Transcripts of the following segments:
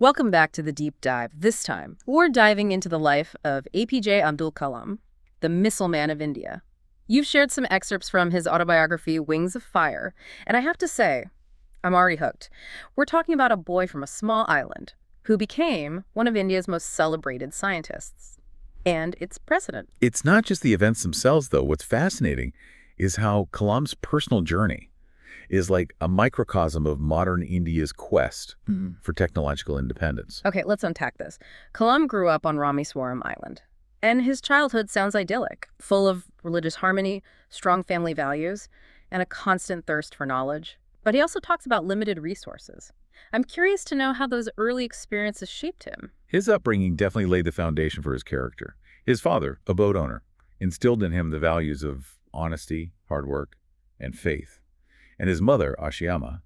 Welcome back to the deep dive. This time, we're diving into the life of APJ Abdul Kalam, the missile man of India. You've shared some excerpts from his autobiography, Wings of Fire, and I have to say, I'm already hooked. We're talking about a boy from a small island who became one of India's most celebrated scientists and its president. It's not just the events themselves, though. What's fascinating is how Kalam's personal journey is like a microcosm of modern India's quest for technological independence. Okay, let's unpack this. Kalam grew up on Rameswaram Island, and his childhood sounds idyllic, full of religious harmony, strong family values, and a constant thirst for knowledge. But he also talks about limited resources. I'm curious to know how those early experiences shaped him. His upbringing definitely laid the foundation for his character. His father, a boat owner, instilled in him the values of honesty, hard work, and faith. And his mother, Ashiama,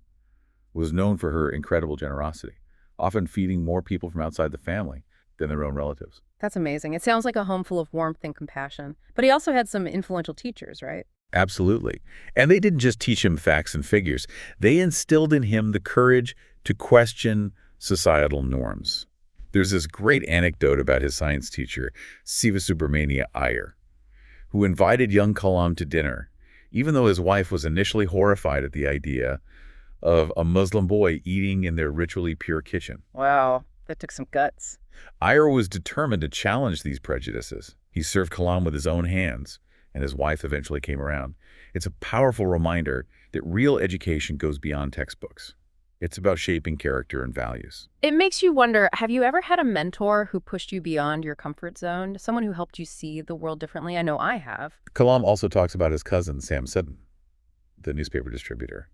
was known for her incredible generosity, often feeding more people from outside the family than their own relatives. That's amazing. It sounds like a home full of warmth and compassion. But he also had some influential teachers, right? Absolutely. And they didn't just teach him facts and figures. They instilled in him the courage to question societal norms. There's this great anecdote about his science teacher, Sivasubramania Iyer, who invited young Kalam to dinner, even though his wife was initially horrified at the idea of a Muslim boy eating in their ritually pure kitchen. Wow, that took some guts. Iyer was determined to challenge these prejudices. He served Kalam with his own hands, and his wife eventually came around. It's a powerful reminder that real education goes beyond textbooks. It's about shaping character and values. It makes you wonder, have you ever had a mentor who pushed you beyond your comfort zone? Someone who helped you see the world differently? I know I have. Kalam also talks about his cousin, Sam Sudden, the newspaper distributor.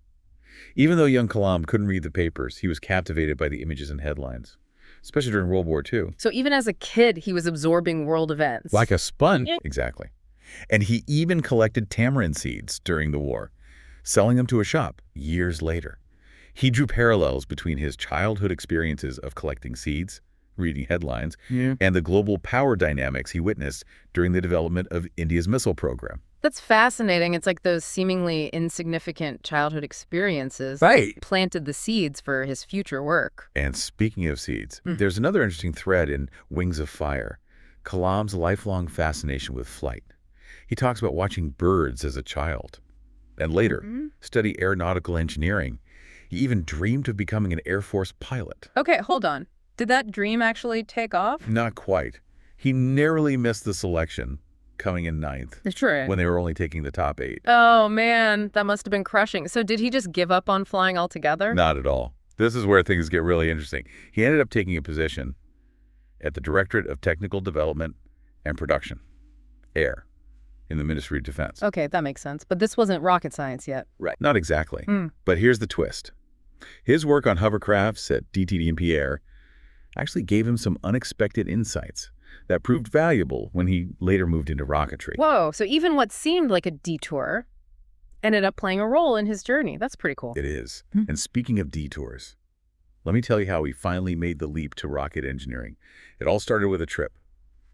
Even though young Kalam couldn't read the papers, he was captivated by the images and headlines, especially during World War II. So even as a kid, he was absorbing world events. Like a sponge. Exactly. And he even collected tamarind seeds during the war, selling them to a shop years later. He drew parallels between his childhood experiences of collecting seeds, reading headlines, and the global power dynamics he witnessed during the development of India's missile program. That's fascinating. It's like those seemingly insignificant childhood experiences planted the seeds for his future work. And speaking of seeds, there's another interesting thread in Wings of Fire, Kalam's lifelong fascination with flight. He talks about watching birds as a child, and later study aeronautical engineering. He even dreamed of becoming an Air Force pilot. Okay, hold on. Did that dream actually take off? Not quite. He narrowly missed the selection, coming in 9th. Sure. When they were only taking the top 8. Oh, man, that must have been crushing. So did he just give up on flying altogether? Not at all. This is where things get really interesting. He ended up taking a position at the Directorate of Technical Development and Production, AIR, in the Ministry of Defense. Okay, that makes sense. But this wasn't rocket science yet. Right. Not exactly. But here's the twist. His work on hovercrafts at DTD and Pierre actually gave him some unexpected insights that proved valuable when he later moved into rocketry. Whoa, so even what seemed like a detour ended up playing a role in his journey. That's pretty cool. It is. And speaking of detours, let me tell you how he finally made the leap to rocket engineering. It all started with a trip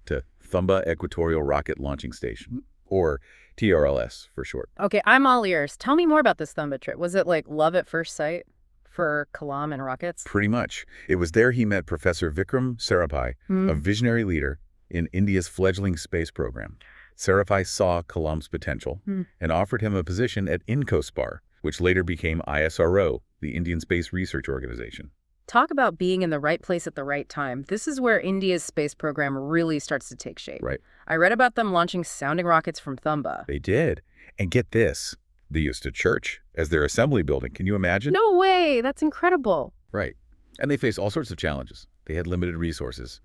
to Thumba Equatorial Rocket Launching Station, or TRLS for short. Okay, I'm all ears. Tell me more about this Thumba trip. Was it like love at first sight for Kalam and rockets? Pretty much. It was there he met Professor Vikram Sarabhai, a visionary leader in India's fledgling space program. Sarabhai saw Kalam's potential and offered him a position at INCOSPAR, which later became ISRO, the Indian Space Research Organization. Talk about being in the right place at the right time. This is where India's space program really starts to take shape. Right. I read about them launching sounding rockets from Thumba. They did. And get this, they used a church as their assembly building. Can you imagine? No way! That's incredible. Right. And they faced all sorts of challenges. They had limited resources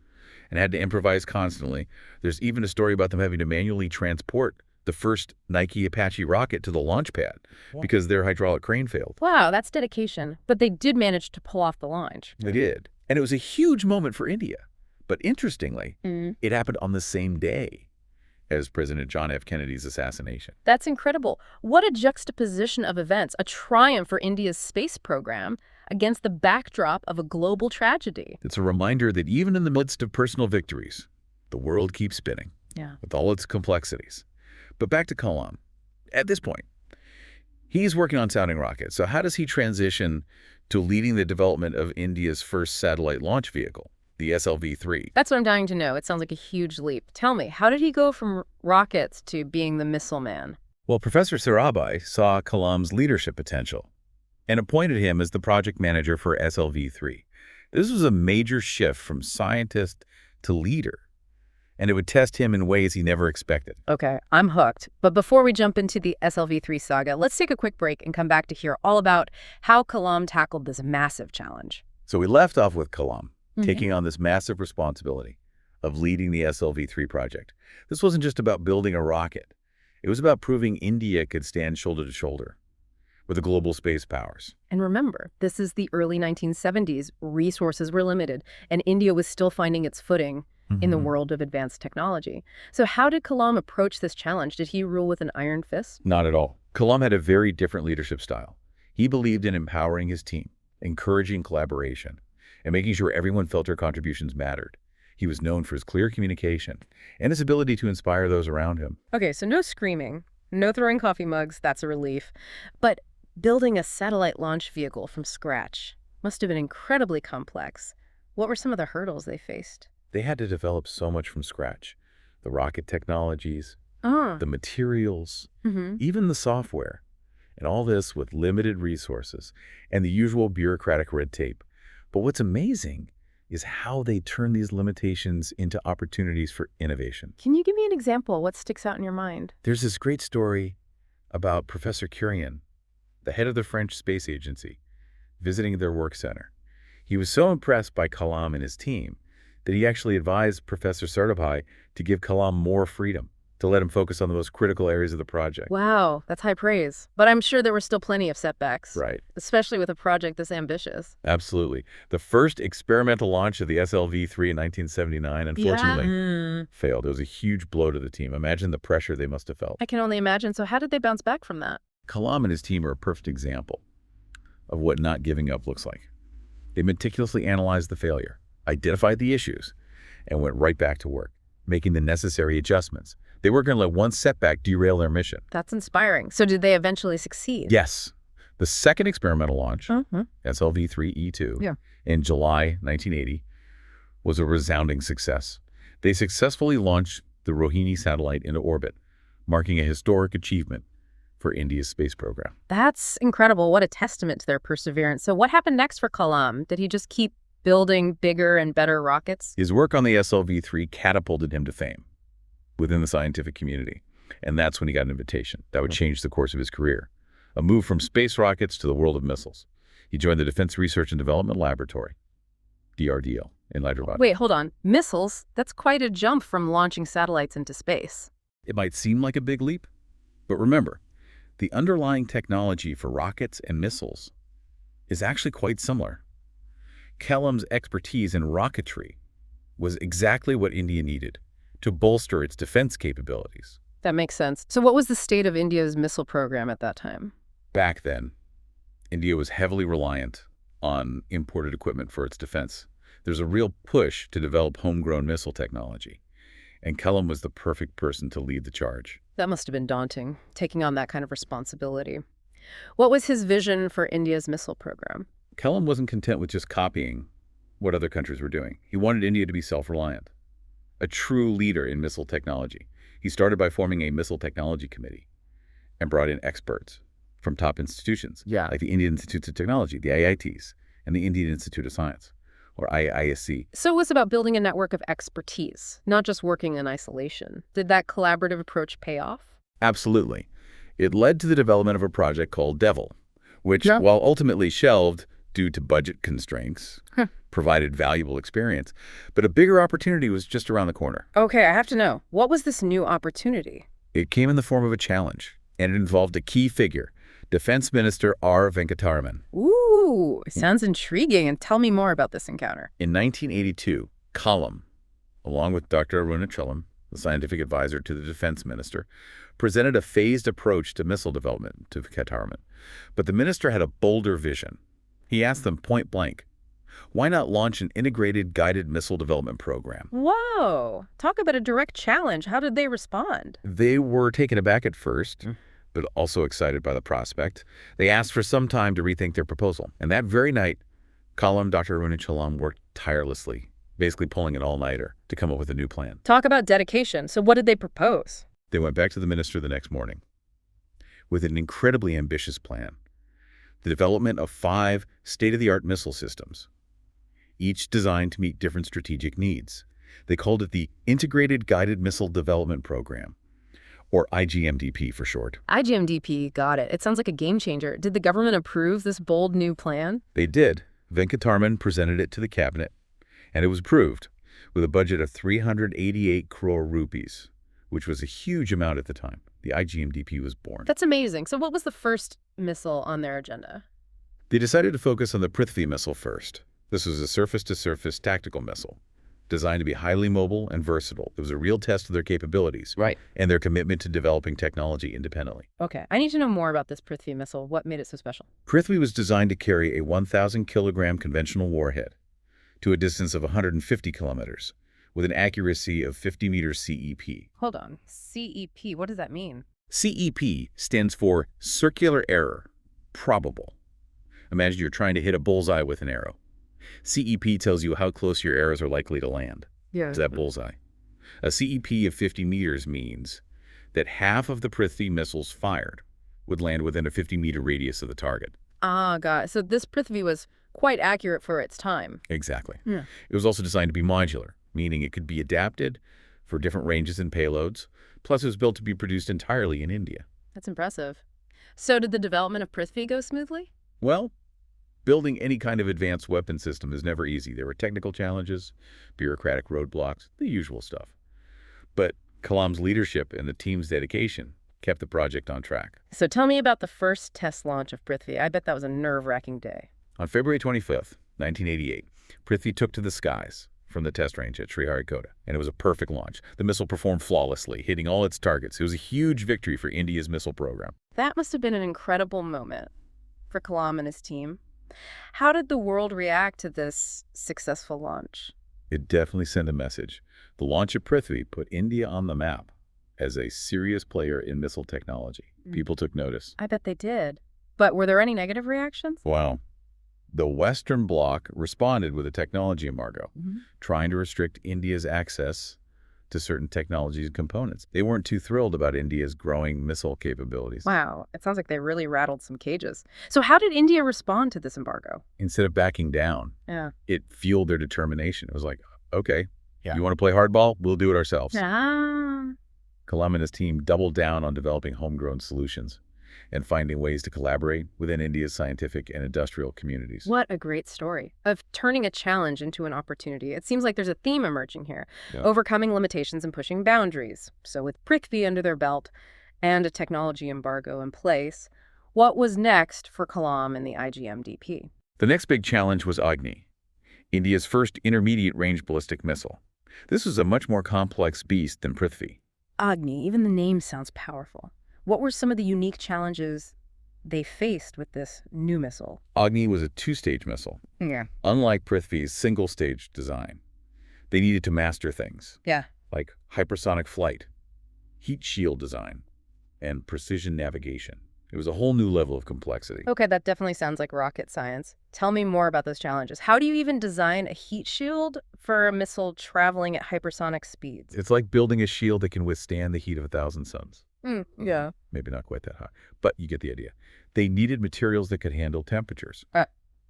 and had to improvise constantly. There's even a story about them having to manually transport the first Nike Apache rocket to the launch pad because their hydraulic crane failed. Wow, that's dedication. But they did manage to pull off the launch. They did. And it was a huge moment for India. But interestingly, it happened on the same day as President John F. Kennedy's assassination. That's incredible. What a juxtaposition of events, a triumph for India's space program against the backdrop of a global tragedy. It's a reminder that even in the midst of personal victories, the world keeps spinning with all its complexities. But back to Kalam. At this point, he's working on sounding rockets. So how does he transition to leading the development of India's first satellite launch vehicle, the SLV-3. That's what I'm dying to know. It sounds like a huge leap. Tell me, how did he go from rockets to being the missile man? Well, Professor Sarabhai saw Kalam's leadership potential and appointed him as the project manager for SLV-3. This was a major shift from scientist to leader, and it would test him in ways he never expected. Okay, I'm hooked. But before we jump into the SLV-3 saga, let's take a quick break and come back to hear all about how Kalam tackled this massive challenge. So we left off with Kalam taking on this massive responsibility of leading the SLV-3 project. This wasn't just about building a rocket. It was about proving India could stand shoulder to shoulder with the global space powers. And remember, this is the early 1970s. Resources were limited, and India was still finding its footing in the world of advanced technology. So how did Kalam approach this challenge? Did he rule with an iron fist? Not at all. Kalam had a very different leadership style. He believed in empowering his team, encouraging collaboration, and making sure everyone felt their contributions mattered. He was known for his clear communication and his ability to inspire those around him. Okay, so no screaming, no throwing coffee mugs, that's a relief. But building a satellite launch vehicle from scratch must have been incredibly complex. What were some of the hurdles they faced? They had to develop so much from scratch. The rocket technologies, the materials, even the software, and all this with limited resources and the usual bureaucratic red tape. But what's amazing is how they turn these limitations into opportunities for innovation. Can you give me an example? What sticks out in your mind? There's this great story about Professor Curie, the head of the French Space Agency, visiting their work center. He was so impressed by Kalam and his team that he actually advised Professor Sarabhai to give Kalam more freedom, to let him focus on the most critical areas of the project. Wow, that's high praise. But I'm sure there were still plenty of setbacks. Right. Especially with a project this ambitious. Absolutely. The first experimental launch of the SLV-3 in 1979, unfortunately, failed. It was a huge blow to the team. Imagine the pressure they must have felt. I can only imagine. So how did they bounce back from that? Kalam and his team are a perfect example of what not giving up looks like. They meticulously analyzed the failure, identified the issues, and went right back to work, making the necessary adjustments. They weren't going to let one setback derail their mission. That's inspiring. So did they eventually succeed? Yes. The second experimental launch, SLV-3E2, in July 1980, was a resounding success. They successfully launched the Rohini satellite into orbit, marking a historic achievement for India's space program. That's incredible. What a testament to their perseverance. So what happened next for Kalam? Did he just keep building bigger and better rockets? His work on the SLV-3 catapulted him to fame within the scientific community, and that's when he got an invitation that would change the course of his career. A move from space rockets to the world of missiles. He joined the Defense Research and Development Laboratory, DRDL, in Hyderabad. Wait, hold on. Missiles? That's quite a jump from launching satellites into space. It might seem like a big leap, but remember, the underlying technology for rockets and missiles is actually quite similar. Kalam's expertise in rocketry was exactly what India needed to bolster its defense capabilities. That makes sense. So what was the state of India's missile program at that time? Back then, India was heavily reliant on imported equipment for its defense. There's a real push to develop homegrown missile technology, and Kalam was the perfect person to lead the charge. That must have been daunting, taking on that kind of responsibility. What was his vision for India's missile program? Kalam wasn't content with just copying what other countries were doing. He wanted India to be self-reliant, a true leader in missile technology. He started by forming a missile technology committee and brought in experts from top institutions, like the Indian Institutes of Technology, the IITs, and the Indian Institute of Science, or IISc. So it was about building a network of expertise, not just working in isolation. Did that collaborative approach pay off? Absolutely. It led to the development of a project called Devil, which, while ultimately shelved due to budget constraints, provided valuable experience. But a bigger opportunity was just around the corner. Okay, I have to know. What was this new opportunity? It came in the form of a challenge, and it involved a key figure, Defense Minister R. Venkataraman. Ooh, sounds intriguing. And tell me more about this encounter. In 1982, Kalam, along with Dr. Arunachalam, the scientific advisor to the defense minister, presented a phased approach to missile development to Venkataraman. But the minister had a bolder vision. He asked them point blank, why not launch an integrated guided missile development program? Whoa, talk about a direct challenge. How did they respond? They were taken aback at first, but also excited by the prospect. They asked for some time to rethink their proposal. And that very night, Kalam, Dr. Arun, and Chalam worked tirelessly, basically pulling an all-nighter to come up with a new plan. Talk about dedication. So what did they propose? They went back to the minister the next morning with an incredibly ambitious plan: the development of 5 state-of-the-art missile systems, each designed to meet different strategic needs. They called it the Integrated Guided Missile Development Program, or IGMDP for short. IGMDP, got it. It sounds like a game changer. Did the government approve this bold new plan? They did. Venkatarman presented it to the cabinet, and it was approved with a budget of 388 crore rupees, which was a huge amount at the time. The IGMDP was born. That's amazing. So what was the first missile on their agenda? They decided to focus on the Prithvi missile first. This was a surface-to-surface tactical missile designed to be highly mobile and versatile. It was a real test of their capabilities and their commitment to developing technology independently. Okay, I need to know more about this Prithvi missile. What made it so special? Prithvi was designed to carry a 1,000-kilogram conventional warhead to a distance of 150 kilometers with an accuracy of 50 meters CEP. Hold on. CEP, what does that mean? CEP stands for circular error, probable. Imagine you're trying to hit a bullseye with an arrow. CEP tells you how close your arrows are likely to land to that bullseye. A CEP of 50 meters means that half of the Prithvi missiles fired would land within a 50-meter radius of the target. Ah, got it. So this Prithvi was quite accurate for its time. Exactly. Yeah. It was also designed to be modular, meaning it could be adapted for different ranges and payloads. Plus, it was built to be produced entirely in India. That's impressive. So did the development of Prithvi go smoothly? Well, building any kind of advanced weapon system is never easy. There were technical challenges, bureaucratic roadblocks, the usual stuff. But Kalam's leadership and the team's dedication kept the project on track. So tell me about the first test launch of Prithvi. I bet that was a nerve-wracking day. On February 25th, 1988, Prithvi took to the skies from the test range at Sriharikota, and it was a perfect launch. The missile performed flawlessly, hitting all its targets. It was a huge victory for India's missile program. That must have been an incredible moment for Kalam and his team. How did the world react to this successful launch? It definitely sent a message. The launch of Prithvi put India on the map as a serious player in missile technology. People took notice. I bet they did. But were there any negative reactions? Wow. The Western Bloc responded with a technology embargo, trying to restrict India's access to certain technologies and components. They weren't too thrilled about India's growing missile capabilities. Wow, it sounds like they really rattled some cages. So how did India respond to this embargo? Instead of backing down, it fueled their determination. It was like, okay, you want to play hardball? We'll do it ourselves. Kalam and his team doubled down on developing homegrown solutions and finding ways to collaborate within India's scientific and industrial communities. What a great story of turning a challenge into an opportunity. It seems like there's a theme emerging here, overcoming limitations and pushing boundaries. So with Prithvi under their belt and a technology embargo in place, what was next for Kalam and the IGMDP? The next big challenge was Agni, India's first intermediate-range ballistic missile. This was a much more complex beast than Prithvi. Agni, even the name sounds powerful. What were some of the unique challenges they faced with this new missile? Agni was a 2-stage missile. Unlike Prithvi's single-stage design, they needed to master things. Like hypersonic flight, heat shield design, and precision navigation. It was a whole new level of complexity. Okay, that definitely sounds like rocket science. Tell me more about those challenges. How do you even design a heat shield for a missile traveling at hypersonic speeds? It's like building a shield that can withstand the heat of 1,000 suns. Maybe not quite that hot, but you get the idea. They needed materials that could handle temperatures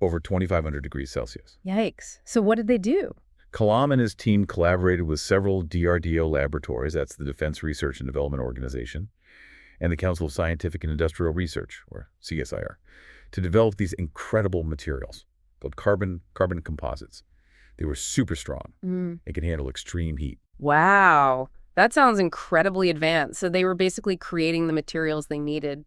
over 2,500 degrees Celsius. Yikes. So what did they do? Kalam and his team collaborated with several DRDO laboratories, that's the Defense Research and Development Organization, and the Council of Scientific and Industrial Research, or CSIR, to develop these incredible materials called carbon composites. They were super strong and could handle extreme heat. Wow. That sounds incredibly advanced. So they were basically creating the materials they needed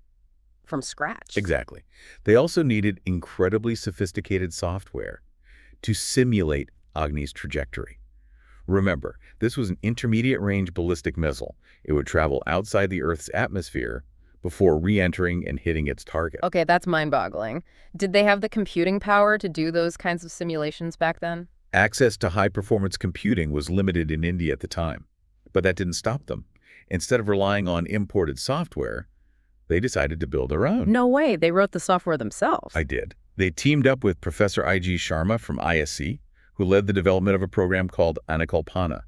from scratch. Exactly. They also needed incredibly sophisticated software to simulate Agni's trajectory. Remember, this was an intermediate-range ballistic missile. It would travel outside the Earth's atmosphere before re-entering and hitting its target. Okay, that's mind-boggling. Did they have the computing power to do those kinds of simulations back then? Access to high-performance computing was limited in India at the time, but that didn't stop them. Instead of relying on imported software, They decided to build their own. No way, they wrote the software themselves. I did. They teamed up with Professor I.G. Sharma from ISC, who led the development of a program called Anukalpana.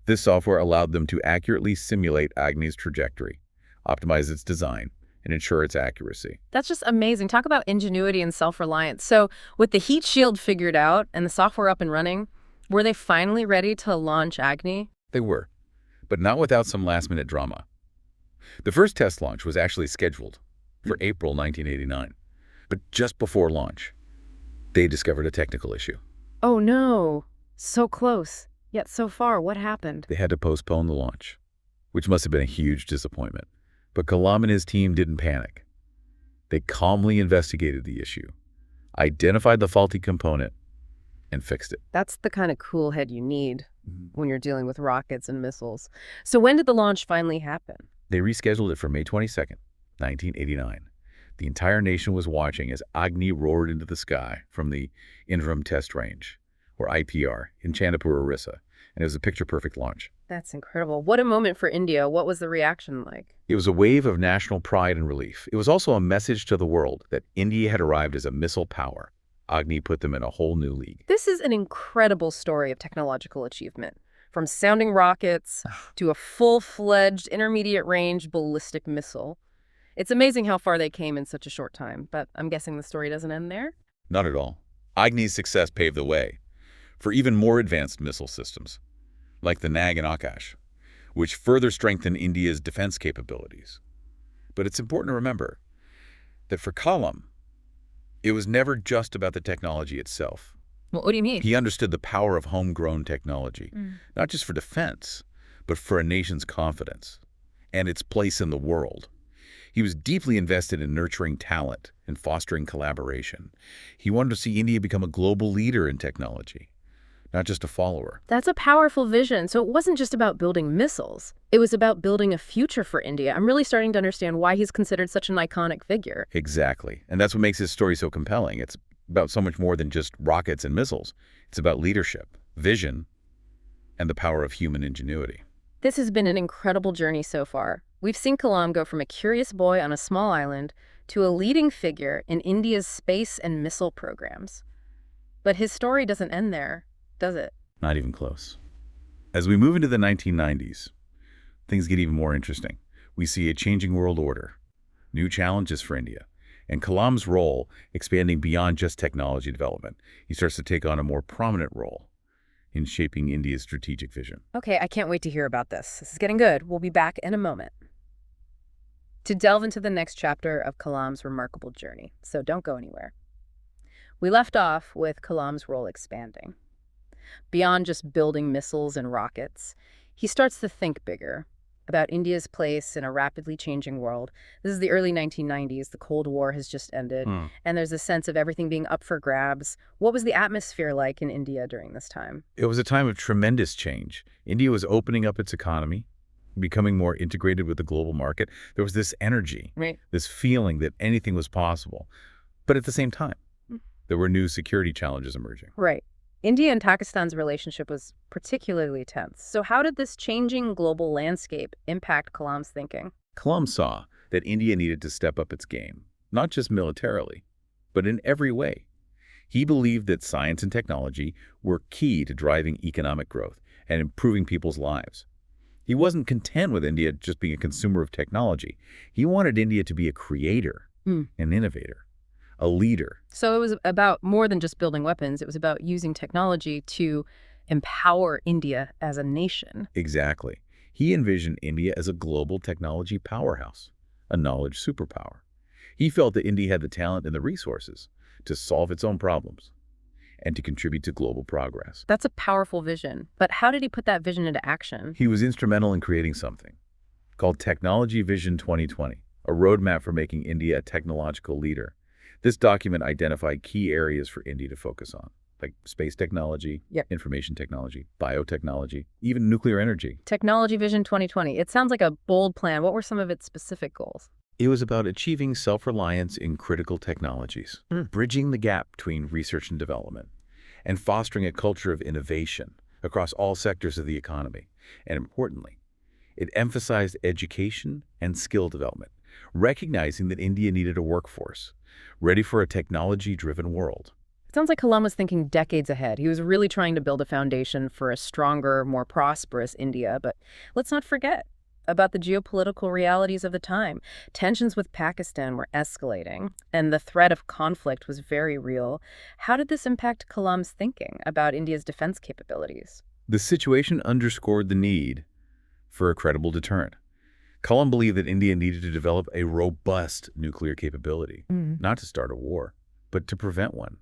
This software allowed them to accurately simulate Agni's trajectory, optimize its design, and ensure its accuracy. That's just amazing. Talk about ingenuity and self-reliance. So with the heat shield figured out and the software up and running, were they finally ready to launch Agni? They were, but not without some last-minute drama. The first test launch was actually scheduled for April 1989, but just before launch, they discovered a technical issue. Oh no, so close, yet so far. What happened? They had to postpone the launch, which must have been a huge disappointment. But Kalam and his team didn't panic. They calmly investigated the issue, identified the faulty component, and fixed it. That's the kind of cool head you need when you're dealing with rockets and missiles. So when did the launch finally happen? They rescheduled it for May 22nd, 1989. The entire nation was watching as Agni roared into the sky from the Interim Test Range, or IPR, in Chandipur, Orissa, and it was a picture-perfect launch. That's incredible. What a moment for India. What was the reaction like? It was a wave of national pride and relief. It was also a message to the world that India had arrived as a missile power. Agni put them in a whole new league. This is an incredible story of technological achievement. From sounding rockets to a full-fledged intermediate-range ballistic missile. It's amazing how far they came in such a short time, but I'm guessing the story doesn't end there? Not at all. Agni's success paved the way for even more advanced missile systems, like the Nag and Akash, which further strengthened India's defense capabilities. But it's important to remember that for Kalam, it was never just about the technology itself. Well, what do you mean? He understood the power of homegrown technology, not just for defense, but for a nation's confidence and its place in the world. He was deeply invested in nurturing talent and fostering collaboration. He wanted to see India become a global leader in technology, not just a follower. That's a powerful vision. So it wasn't just about building missiles. It was about building a future for India. I'm really starting to understand why he's considered such an iconic figure. Exactly. And that's what makes his story so compelling. It's about so much more than just rockets and missiles. It's about leadership, vision, and the power of human ingenuity. This has been an incredible journey so far. We've seen Kalam go from a curious boy on a small island to a leading figure in India's space and missile programs. But his story doesn't end there, does it? Not even close. As we move into the 1990s, things get even more interesting. We see a changing world order, new challenges for India, and Kalam's role expanding beyond just technology development. He starts to take on a more prominent role in shaping India's strategic vision. Okay, I can't wait to hear about this. This is getting good. We'll be back in a moment to delve into the next chapter of Kalam's remarkable journey, so don't go anywhere. We left off with Kalam's role expanding. Beyond just building missiles and rockets, he starts to think bigger about India's place in a rapidly changing world. This is the early 1990s. The Cold War has just ended, and there's a sense of everything being up for grabs. What was the atmosphere like in India during this time? It was a time of tremendous change. India was opening up its economy, becoming more integrated with the global market. There was this energy, this feeling that anything was possible. But at the same time, there were new security challenges emerging. Right. India and Pakistan's relationship was particularly tense. So how did this changing global landscape impact Kalam's thinking? Kalam saw that India needed to step up its game, not just militarily, but in every way. He believed that science and technology were key to driving economic growth and improving people's lives. He wasn't content with India just being a consumer of technology. He wanted India to be a creator, an innovator, a leader. So it was about more than just building weapons. It was about using technology to empower India as a nation. Exactly. He envisioned India as a global technology powerhouse, a knowledge superpower. He felt that India had the talent and the resources to solve its own problems and to contribute to global progress. That's a powerful vision. But how did he put that vision into action? He was instrumental in creating something called Technology Vision 2020, a roadmap for making India a technological leader. This document identified key areas for India to focus on, like space technology, information technology, biotechnology, even nuclear energy. Technology Vision 2020. It sounds like a bold plan. What were some of its specific goals? It was about achieving self-reliance in critical technologies, bridging the gap between research and development, and fostering a culture of innovation across all sectors of the economy. And importantly, it emphasized education and skill development, recognizing that India needed a workforce ready for a technology-driven world. It sounds like Kalam was thinking decades ahead. He was really trying to build a foundation for a stronger, more prosperous India. But let's not forget about the geopolitical realities of the time. Tensions with Pakistan were escalating, and the threat of conflict was very real. How did this impact Kalam's thinking about India's defense capabilities? The situation underscored the need for a credible deterrent. Kalam believed that India needed to develop a robust nuclear capability, not to start a war, but to prevent one.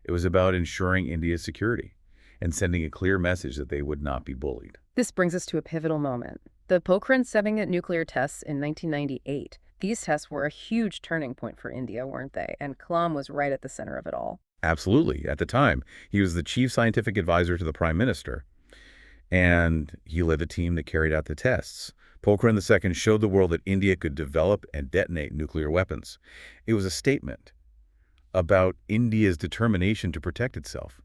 It was about ensuring India's security and sending a clear message that they would not be bullied. This brings us to a pivotal moment. The Pokhran-7 nuclear tests in 1998. These tests were a huge turning point for India, weren't they? And Kalam was right at the center of it all. Absolutely. At the time, he was the chief scientific advisor to the prime minister, and he led the team that carried out the tests. Pokhran II showed the world that India could develop and detonate nuclear weapons. It was a statement about India's determination to protect itself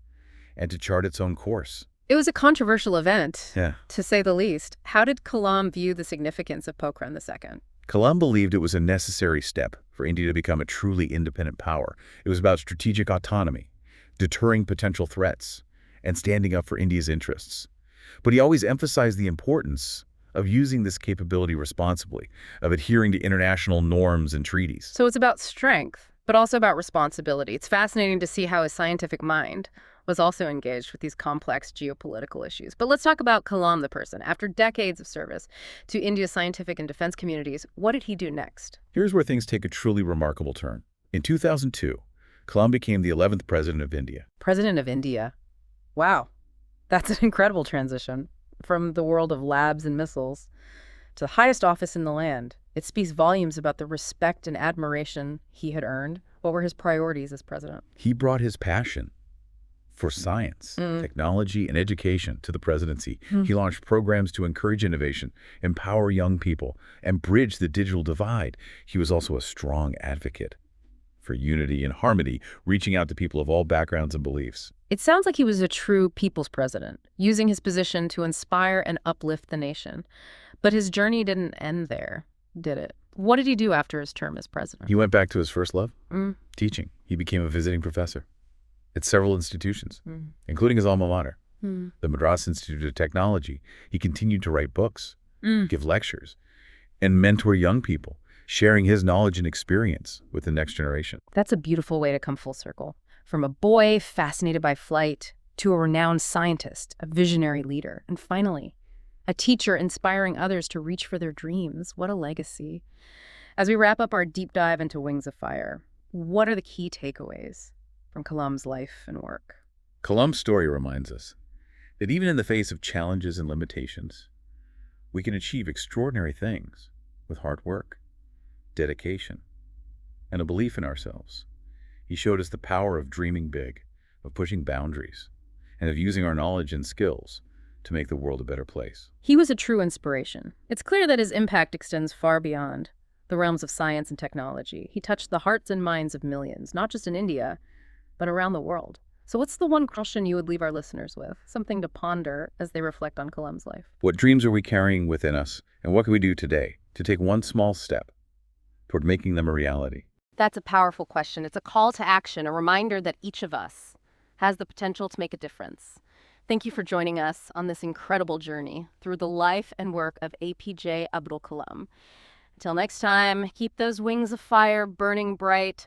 and to chart its own course. It was a controversial event, Yeah. to say the least. How did Kalam view the significance of Pokhran II? Kalam believed it was a necessary step for India to become a truly independent power. It was about strategic autonomy, deterring potential threats, and standing up for India's interests. But he always emphasized the importance of using this capability responsibly, of adhering to international norms and treaties. So it's about strength, but also about responsibility. It's fascinating to see how his scientific mind was also engaged with these complex geopolitical issues. But let's talk about Kalam, the person. After decades of service to India's scientific and defense communities, what did he do next? Here's where things take a truly remarkable turn. In 2002, Kalam became the 11th president of India. President of India. Wow. That's an incredible transition from the world of labs and missiles to the highest office in the land. It speaks volumes about the respect and admiration he had earned. What were his priorities as president? He brought his passion for science, technology, and education to the presidency. He launched programs to encourage innovation, empower young people, and bridge the digital divide. He was also a strong advocate for unity and harmony, reaching out to people of all backgrounds and beliefs. It sounds like he was a true people's president, using his position to inspire and uplift the nation. But his journey didn't end there, did it? What did he do after his term as president? He went back to his first love, teaching. He became a visiting professor at several institutions, including his alma mater, the Madras Institute of Technology. He continued to write books, give lectures, and mentor young people, sharing his knowledge and experience with the next generation. That's a beautiful way to come full circle. From a boy fascinated by flight to a renowned scientist, a visionary leader, and finally, a teacher inspiring others to reach for their dreams. What a legacy. As we wrap up our deep dive into Wings of Fire, what are the key takeaways from Kalam's life and work? Kalam's story reminds us that even in the face of challenges and limitations, we can achieve extraordinary things with hard work, dedication, and a belief in ourselves. He showed us the power of dreaming big, of pushing boundaries, and of using our knowledge and skills to make the world a better place. He was a true inspiration. It's clear that his impact extends far beyond the realms of science and technology. He touched the hearts and minds of millions, not just in India, but around the world. So what's the one caution you would leave our listeners with? Something to ponder as they reflect on Kalam's life. What dreams are we carrying within us, and what can we do today to take one small step toward making them a reality? That's a powerful question. It's a call to action, a reminder that each of us has the potential to make a difference. Thank you for joining us on this incredible journey through the life and work of APJ Abdul Kalam. Until next time, keep those wings of fire burning bright.